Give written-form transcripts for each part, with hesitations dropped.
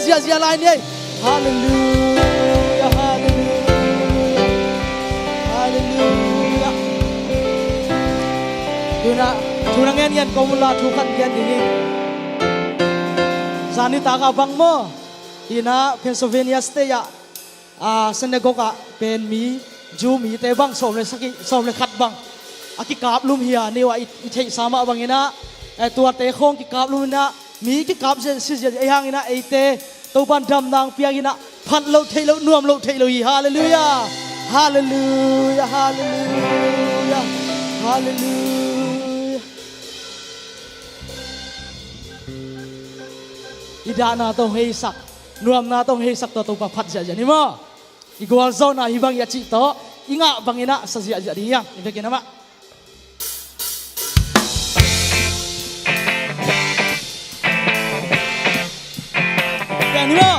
เสียเสียลายเนี่ยฮาเลลูยาฮาเลลูยาฮาเลลูยาดูนะทุนังเงินกมุลาทุกันเงินนี้สานิตากาบังโมดีนะเพนซิลเวเนียสเตียเซนเนโกกะเป็นมีจูมีเตบังสมเลยสักสมเลยขัดบังอากิกาบลุมเฮียนี่ว่าอิเทสามะบังเงินะตัวเตะโค้งกิกาบลุมนะมีกิกาบเสียไอ้ยังนะไอเตตัวบันดำนางเปียกินะพัดเราเทเรานวมเราเทเราอีฮาเลลูยาฮาเลลูยาฮาเลลูยาฮาเลลูยาอิดานาต้องให้สักนวมนาต้องให้สักตัวพัดเสียนี่มั้งอีกวันโซน่าฮิบังยาจิโตอิงะบังเงินะเสียjadi yang ini begini makนี่มั้ง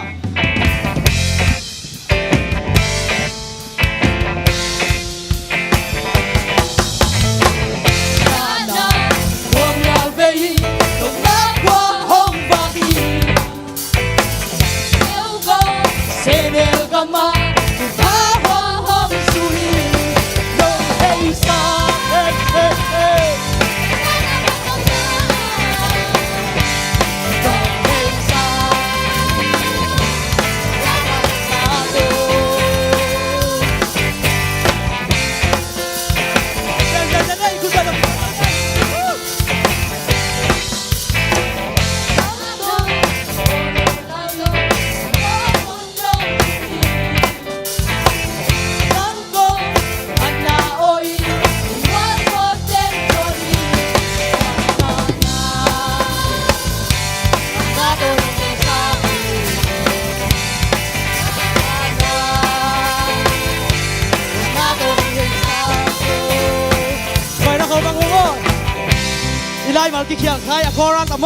มาที่เขียนใครอะคอรันตะโม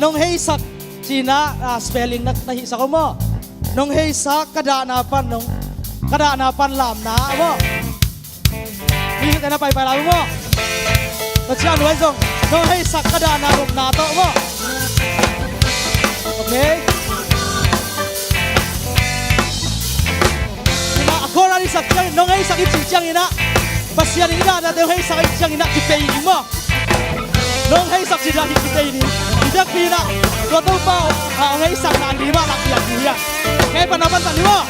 น้องเฮสักจีน่าสเปลลิ่งนักหิสักโมน้องเฮสักกระดานาปันน้องกระดานาปันลามนาโมมีแต่น่าไปลามโมแต่เชื่อหนูไอ้ส่งน้องเฮสักกระดานาลมนาโตโมโอเคมาคอรันสักน้องเฮสักอีกจังอีนะภาษาอีน่าแต่น้องเฮสักอีกจังอีนะที่เป็นอีโมน้องให้สักสิราที่kita ini tidak pina kau tahu bauให้สักนานดีมากหลักอย่างนี้อะแค่ปนปันตันดีมั้ง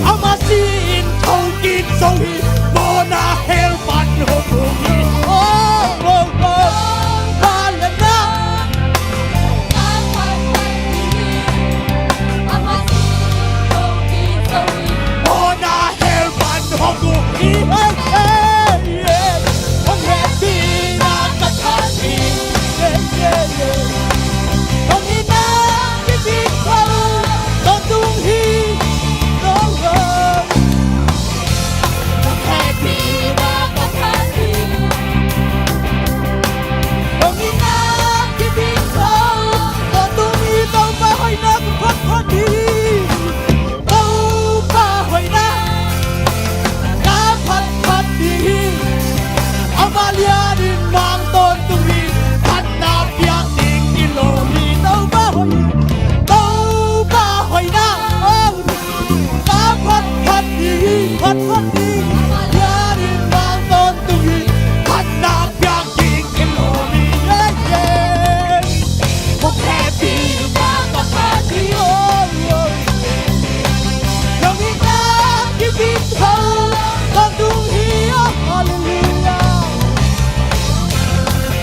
Amasin thâu kim sâu hi Mona hel pan hô hô hi Oh oh oh Ba lần na Mona hel pan hô hô hi Hey hey yeah Không hề đi na cắt hạt hi Yeah yeah yeah Không đi na cái gì không Còn tung hi Don't go Không đi na cái gì không Còn tung hi đâu ba hồi na cũng phát đi Đâu ba hồi na Cá phát đi Amalia din mang tôn tung hi Phát na biang ding ilo hi Đâu ba hồi na Cá phát đi Phát đi Amalia din mang tôn tung hi Phát na biang ding ilo hi Yeah yeah Một happy ba có phát đi Oh oh Lòng hi na cái biết thâu Con tung hi Oh hallelujah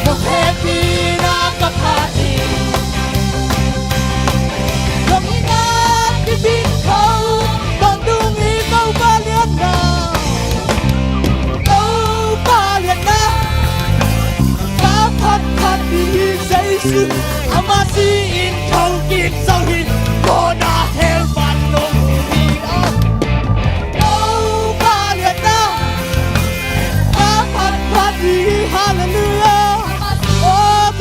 Một happy na có phát đi Lòng hi na cái biết thâu Con tung hi đâu ba liền na Đâu ba liền na Cá phát đi giấy sư Amasin thâu kim sâu hi Mona hel pan hô hi Đâu ba liền na Cá phát đi hallelujah Oh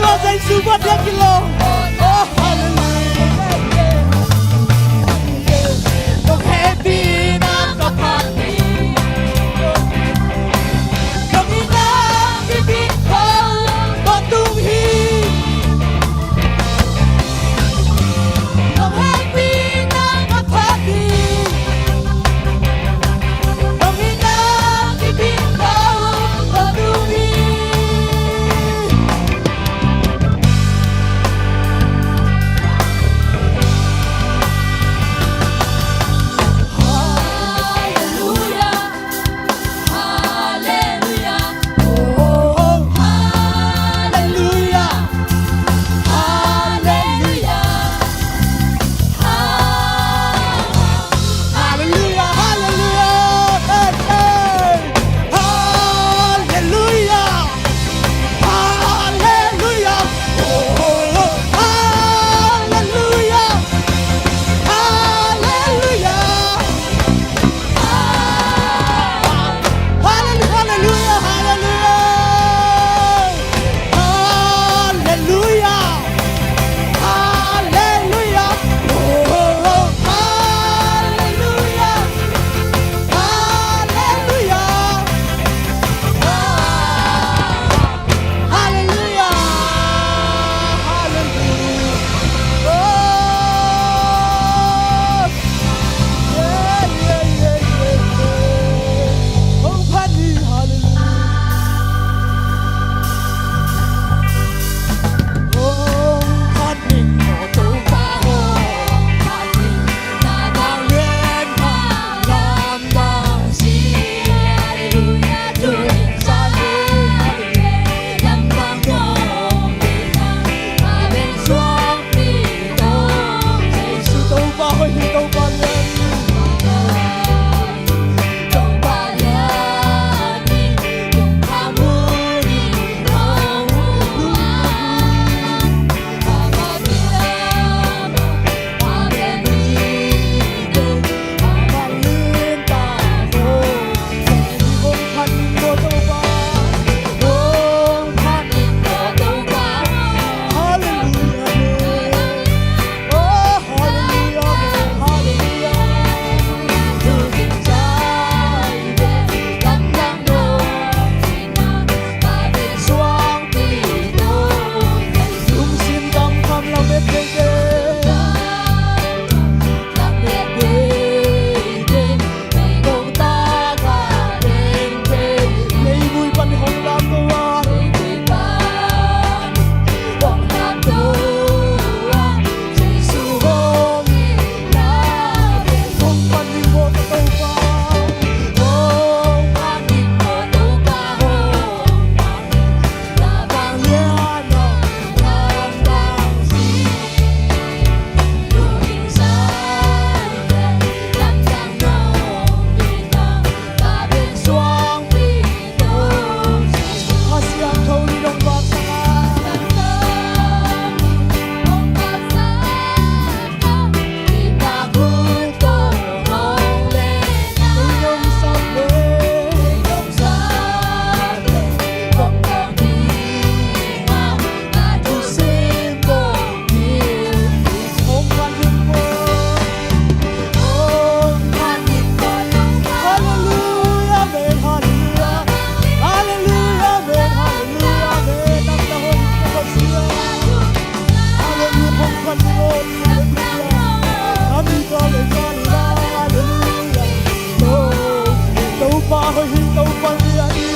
hơi hi đâu quan địa đi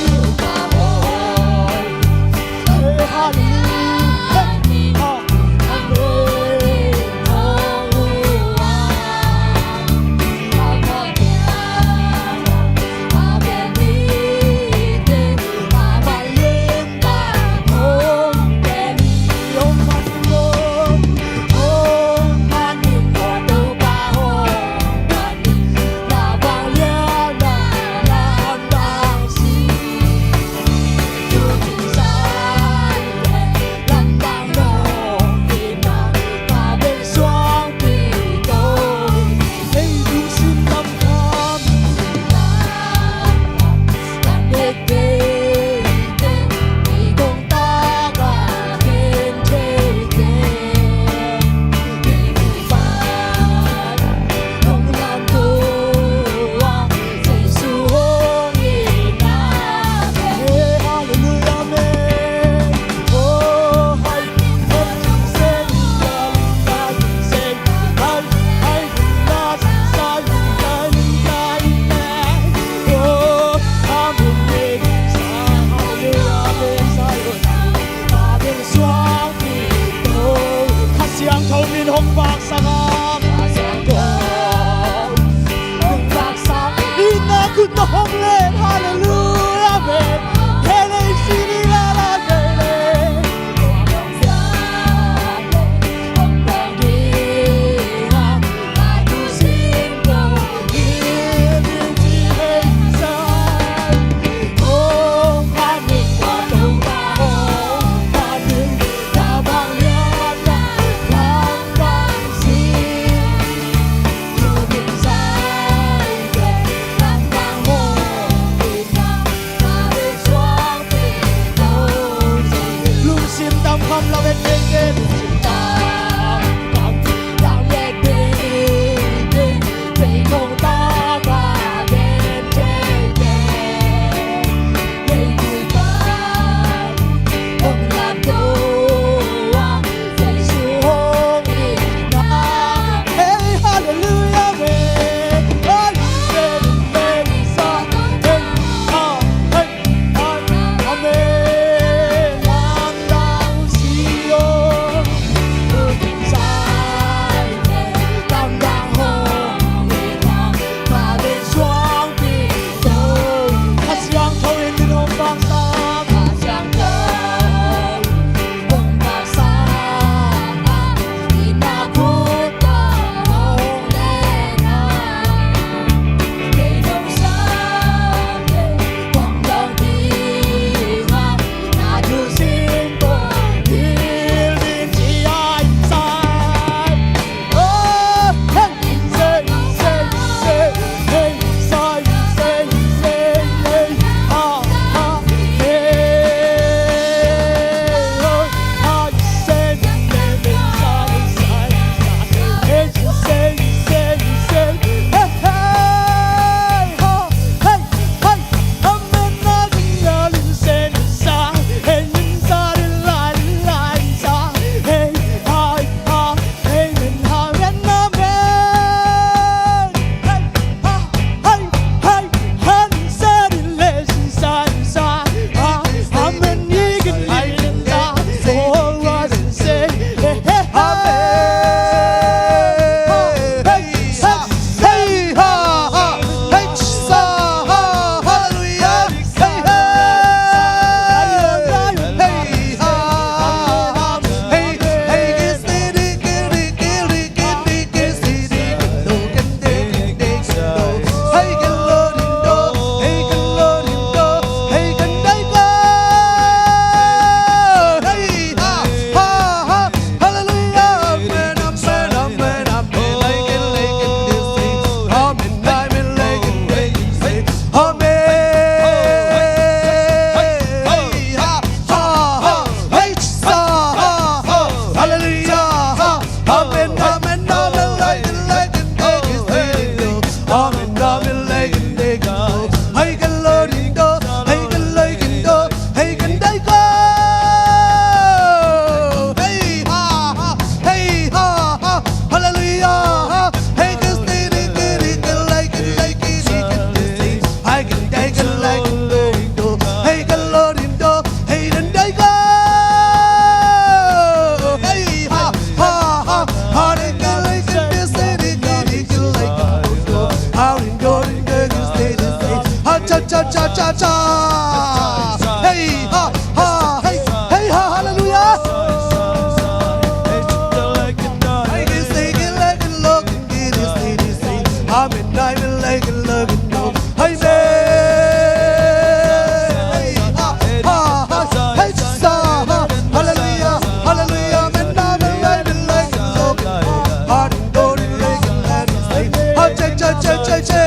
cha cha cha. Hey ha ha, hey hey ha, hallelujah. I can sing it like it, look it is, it is, it. I'm in diamond like it, look it, no. Hey man, hey ha ha ha, hey sa ha, hallelujah, hallelujah. Man, I'm in diamond like it, look it, hard and gold like it, let it stay. Ha cha cha cha cha cha.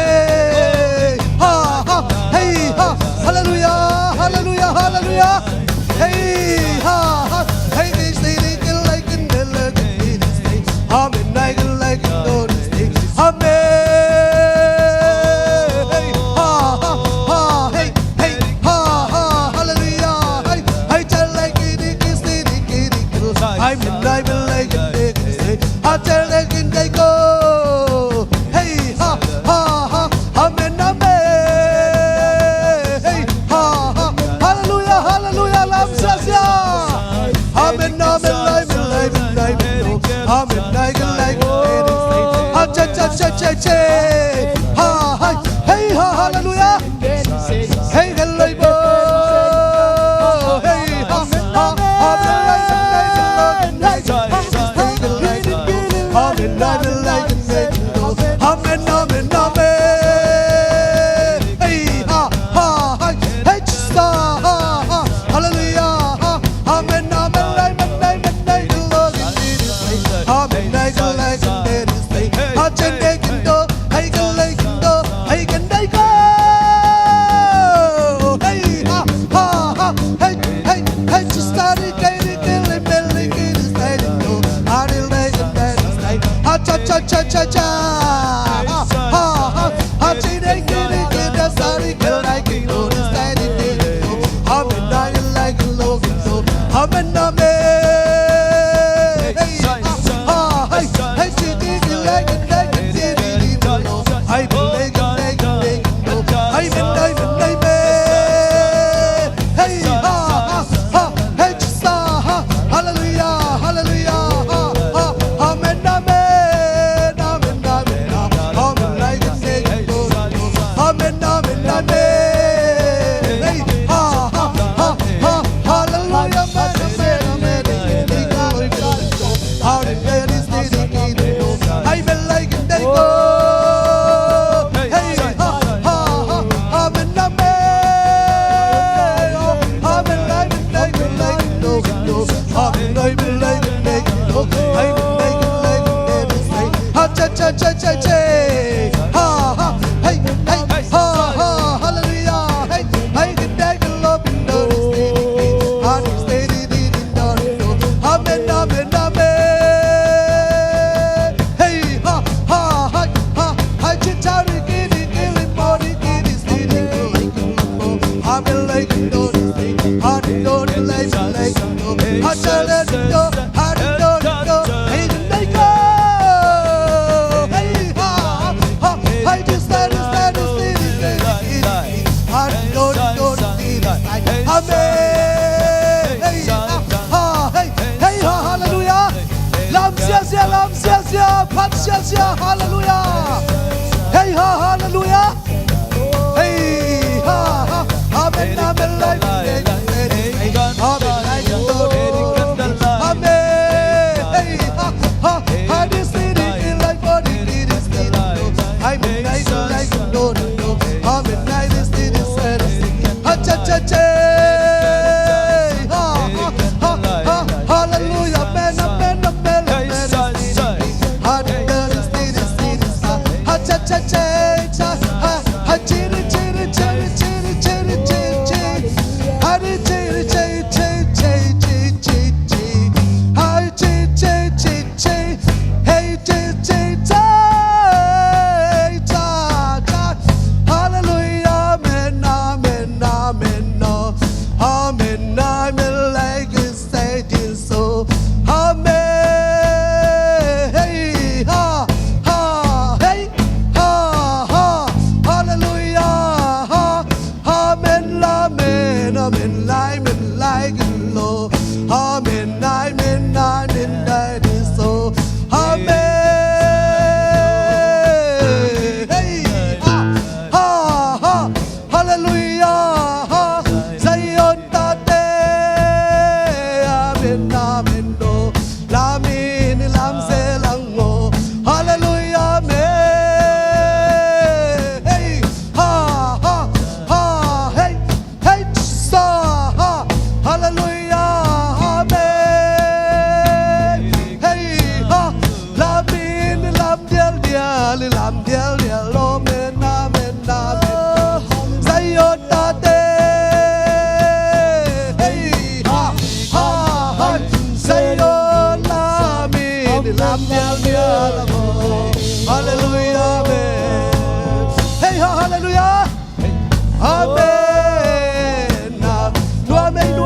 Ha ha, hey ha, hallelujah, hallelujah, hallelujah. Hey ha ha, hey they say they can like it, they look it, it is stay. I'm in like it, no stay. Amen. Hey ha ha ha, hey hey ha ha, hallelujah. Hey hey, tell like it is stay, it is. I'm in like it, stay. I tell like it, they go. Hey ha ha ha, amen, amen. Hey ha ha, hallelujah, hallelujah, lam sasya. Amen, amen, amen, amen, amen. Amen, like it, stay. Ha cha cha cha cha cha. Ha ha, hey ha, hallelujah. Hey hallelujah. Hey ha ha, amen, like it, like it. Amen, amen, like it, amen, amen, amen. Hey ha ha, hey cha ha ha, hallelujah. Amen, amen, amen, amen, amen, Lord, it is faith. Amen, like it, is faith. Ha chen de kin do, hey can like it do, hey can they go. Hey ha ha ha, hey hey hey, just started getting it, it is faith. I did like it, that is faith. Ha cha cha cha cha cha. Ha ha ha, ha chi de get it, that's started getting like it, do this that it is. Amen, like it, Lord, so. Amen, amen. Hey ha ha, hey hey, chi de like it, like it, it is. I believe it, like it, amen, amen, amen. Hey ha ha ha, hey sa ha, hallelujah, hallelujah. Ha ha, amen, amen, amen, amen, amen, like it, say it, amen, amen, amen. Hey ha ha ha ha, hallelujah, amen, amen, amen. How did they this day they go? I been like it, they go. Hey ha ha ha, amen, amen. Amen, like it, like it, like it, no. Amen, amen, like it, like it, no. Amen, like it, like it, let it stay. Ha cha cha cha cha cha. Ha ha, hey hey ha ha, hallelujah. Hey hey, get that love in the stay. Ha stay in the amen, amen, amen. Hey ha ha ha ha, I just tell you get it, body get it, stay like it. Amen, like it, don't stay. I don't like it, no. I tell it no, I don't know. Hey, they go. Hey ha ha, I just stand, stay. I don't need it. Amen. Hey ha ha, hey hey ha, hallelujah. Lam sia, pat sia, hallelujah. Hey ha, hallelujah. Hey ha ha, amen, amen, like it, amen, like it, amen. Hey ha ha, I just need it like what it is. Amen, like it, no. Amen, like it, it is said. Ha cha cha cha. Ha ha ha ha, hallelujah, amen, amen, amen, amen. Ha cha cha cha cha, ha chiri chiri chiri chiri chiri chiri chiri, ha chiri chiri chiri chiri chiri, ha chiri chiri chiri, hey chiri chiri cha cha, hallelujah, amen, amen, amen, no. hallelujah. Amen. No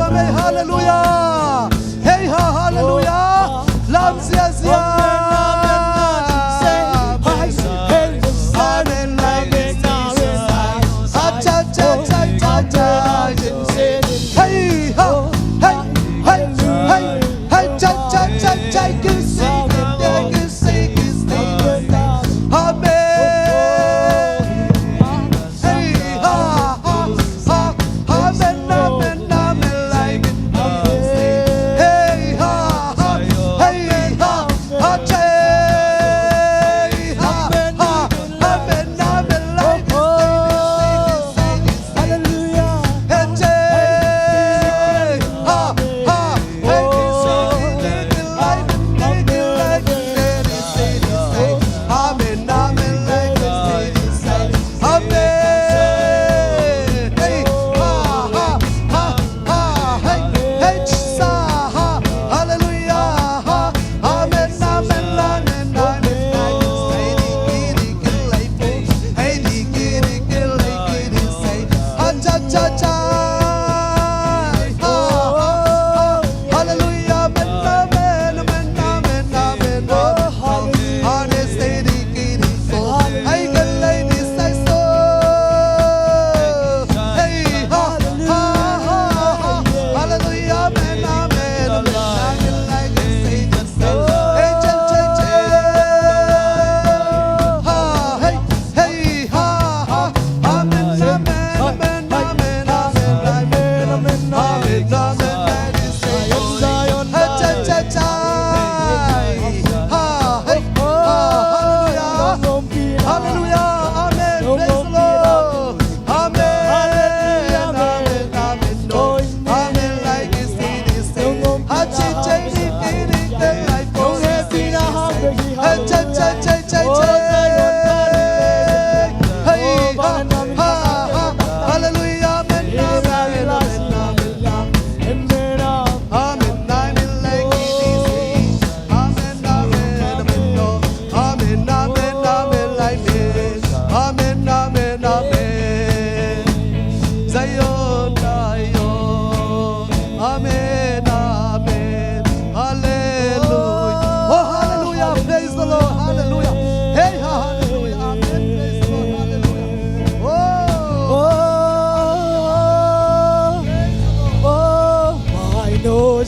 amen, hallelujah. Hey, hallelujah. Lam sia sia. Amen, like this. Cha cha cha cha cha. Hey, ha, hey, hey, hey, hey, cha cha cha cha. You sing it, you sing it, sing it. Amen. Hey, ha, ha, ha. Amen, amen, amen, like it. Hey, ha, ha, hey, ha, ha, cha.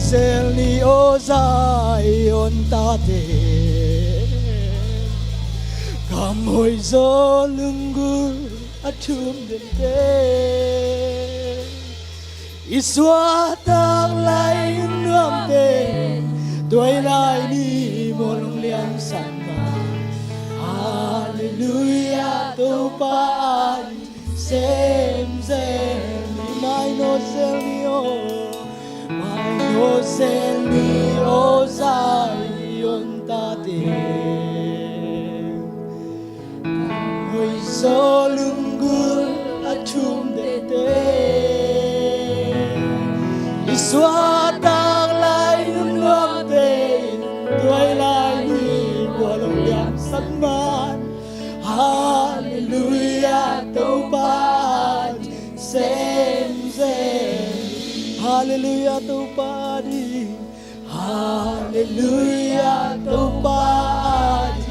Selni ozayon tate kamoy zolungur atum dente iswatak lain ramte doy lai ni molong liang sama hallelujah to pan sem ni mai no selni o Selni ozayon tate Hoy solunggul atum dete Iswatang lain wamte Duay lain walang liang sagman Hallelujah taupan Sem Hallelujah tupadi Hallelujah tupadi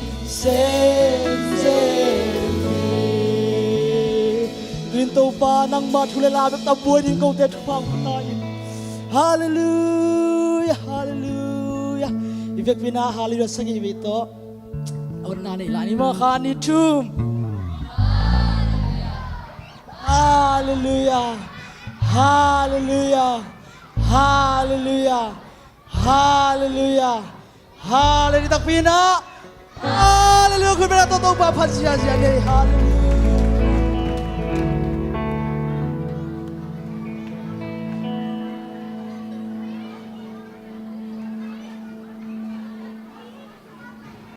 Din tupa nang matulala at tabuhay din kau te tupang patayin Hallelujah Hallelujah Ibig pinahallelujah sa gibito Awal na nilani mga kanitum Hallelujah Hallelujah Hallelujah Hallelujah Hallelujah takpina Hallelujah คุณเป็นตัวตรงแบบพันธุ์เสียเสียเลย Hallelujah